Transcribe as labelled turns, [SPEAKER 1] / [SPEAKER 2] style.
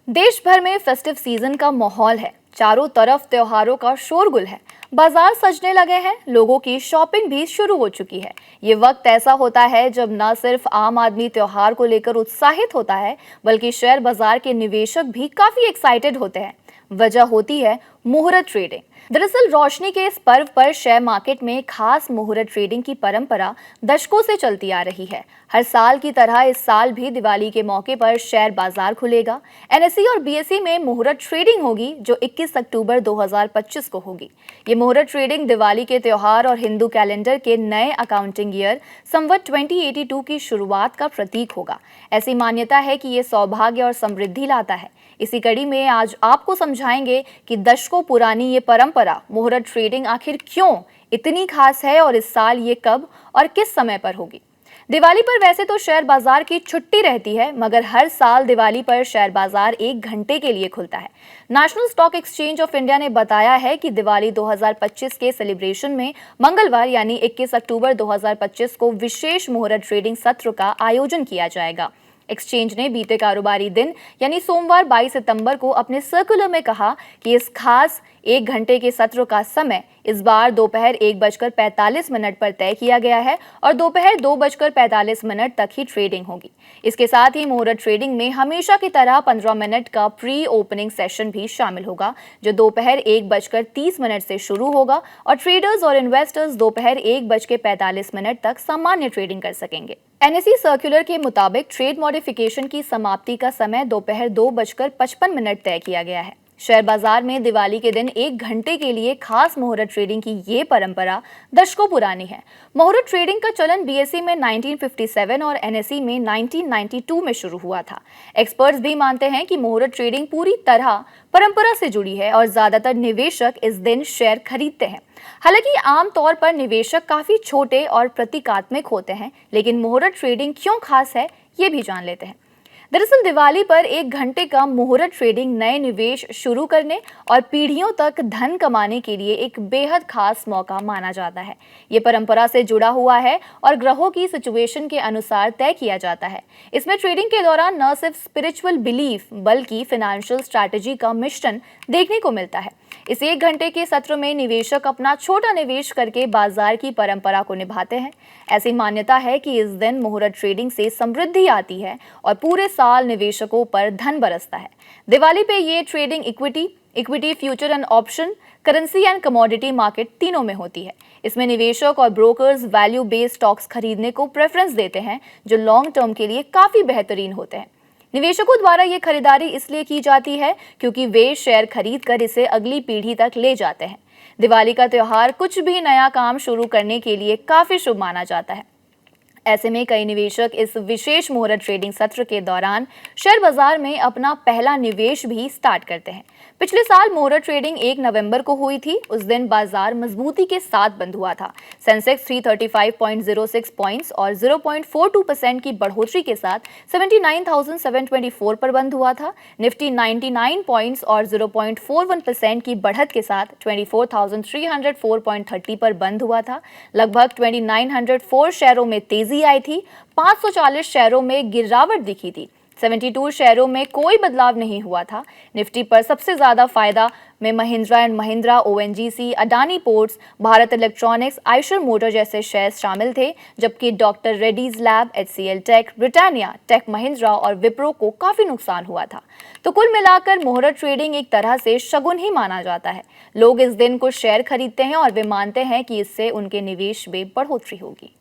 [SPEAKER 1] देश भर में फेस्टिव सीजन का माहौल है। चारों तरफ त्योहारों का शोरगुल है। बाजार सजने लगे हैं, लोगों की शॉपिंग भी शुरू हो चुकी है। ये वक्त ऐसा होता है जब न सिर्फ आम आदमी त्योहार को लेकर उत्साहित होता है, बल्कि शेयर बाजार के निवेशक भी काफी एक्साइटेड होते हैं। वजह होती है मुहूर्त ट्रेडिंग। दरअसल रोशनी के इस पर्व पर शेयर मार्केट में खास मुहूर्त ट्रेडिंग की परंपरा दशकों से चलती आ रही है। हर साल की तरह इस साल भी दिवाली के मौके पर शेयर बाजार खुलेगा। एनएसई और बीएसई में मुहूर्त ट्रेडिंग होगी, जो 21 अक्टूबर 2025 को होगी। ये मुहूर्त ट्रेडिंग दिवाली के त्योहार और हिंदू कैलेंडर के नए अकाउंटिंग ईयर संवत 2082 की शुरुआत का प्रतीक होगा। ऐसी मान्यता है कि ये सौभाग्य और समृद्धि लाता है। इसी कड़ी में आज आपको समझाएंगे कि दशकों पुरानी ये परंपरा मुहूर्त ट्रेडिंग आखिर क्यों इतनी खास है और इस साल ये कब और किस समय पर होगी। दिवाली पर वैसे तो शेयर बाजार की छुट्टी रहती है, मगर हर साल दिवाली पर शेयर बाजार 1 घंटे के लिए खुलता है। National stock exchange of India ने बताया है कि दिवाली 2025 के सेलिब्रेशन में मंगलवार यानी 21 अक्टूबर 2025 को विशेष मुहूर्त ट्रेडिंग सत्र का आयोजन किया जाएगा। एक्सचेंज ने बीते कारोबारी दिन यानी सोमवार 22 सितंबर को अपने सर्कुलर में कहा कि इस खास 1 घंटे के सत्र का समय इस बार दोपहर 1:45 पर तय किया गया है और दोपहर 2:45 तक ही ट्रेडिंग होगी। इसके साथ ही मुहूर्त ट्रेडिंग में हमेशा की तरह 15 मिनट का प्री ओपनिंग सेशन भी शामिल होगा, जो दोपहर 1:30 से शुरू होगा और ट्रेडर्स और इन्वेस्टर्स दोपहर 1:45 तक सामान्य ट्रेडिंग कर सकेंगे। एनएसई सर्कुलर के मुताबिक ट्रेड मॉडिफिकेशन की समाप्ति का समय दोपहर 2:55 तय किया गया है। शेयर बाजार में दिवाली के दिन 1 घंटे के लिए खास मुहूर्त ट्रेडिंग की ये परंपरा दशकों पुरानी है। मुहूर्त ट्रेडिंग का चलन बीएसई में 1957 और एनएसई में 1992 में शुरू हुआ था। एक्सपर्ट्स भी मानते हैं कि मुहूर्त ट्रेडिंग पूरी तरह परंपरा से जुड़ी है और ज्यादातर निवेशक इस दिन शेयर खरीदते हैं। हालांकि आमतौर पर निवेशक काफी छोटे और प्रतीकात्मक होते हैं, लेकिन मुहूर्त ट्रेडिंग क्यों खास है, ये भी जान लेते हैं। दरअसल दिवाली पर 1 घंटे का मुहूर्त ट्रेडिंग नए निवेश शुरू करने और पीढ़ियों तक धन कमाने के लिए एक बेहद खास मौका माना जाता है। ये परंपरा से जुड़ा हुआ है और ग्रहों की सिचुएशन के अनुसार तय किया जाता है। इसमें ट्रेडिंग के दौरान न सिर्फ स्पिरिचुअल बिलीफ बल्कि फाइनेंशियल स्ट्रैटेजी का मिश्रण देखने को मिलता है। इस 1 घंटे के सत्र में निवेशक अपना छोटा निवेश करके बाजार की परंपरा को निभाते हैं। ऐसी मान्यता है कि इस दिन मुहूर्त ट्रेडिंग से समृद्धि आती है और पूरे साल निवेशकों पर धन बरसता है। दिवाली पे ये trading equity, future and option, currency and commodity market तीनों में होती है। इसमें निवेशक और ब्रोकर्स वैल्यू बेस्ड स्टॉक्स खरीदने को प्रेफरेंस देते हैं, जो लॉन्ग टर्म के लिए काफी बेहतरीन होते हैं। निवेशकों द्वारा ये खरीदारी इसलिए की जाती है क्योंकि वे शेयर खरीद कर इसे अगली पीढ़ी तक ले जाते हैं। दिवाली का त्योहार कुछ भी नया काम शुरू करने के लिए काफी शुभ माना जाता है। ऐसे में कई निवेशक इस विशेष मुहूर्त ट्रेडिंग सत्र के दौरान शेयर बाजार में अपना पहला निवेश भी स्टार्ट करते हैं। पिछले साल मुहूर्त ट्रेडिंग 1 नवंबर को हुई थी। उस दिन बाजार मजबूती के साथ बंद हुआ था। सेंसेक्स 335.06 पॉइंट्स और 0.42% की बढ़ोतरी के साथ 79,724 पर बंद हुआ था। निफ्टी 99 पॉइंट्स और 0.41% की बढ़त के साथ 24,304.30 पर बंद हुआ था। लगभग 2,904 शेयरों में तेजी आई थी। 540 शेयरों में गिरावट दिखी थी। 72 शेयरों में कोई बदलाव नहीं हुआ था। निफ्टी पर सबसे ज्यादा फायदा में Mahindra and Mahindra, ONGC, Adani ports, Bharat electronics, Eicher motor जैसे शेयर्स शामिल थे, जबकि doctor Reddy's lab, HCL tech, Britannia tech Mahindra और विप्रो को काफी नुकसान हुआ था। तो कुल मिलाकर मुहूर्त ट्रेडिंग एक तरह से शगुन ही माना जाता है। लोग इस दिन को शेयर खरीदते हैं और वे मानते हैं कि इससे उनके निवेश में बढ़ोतरी होगी।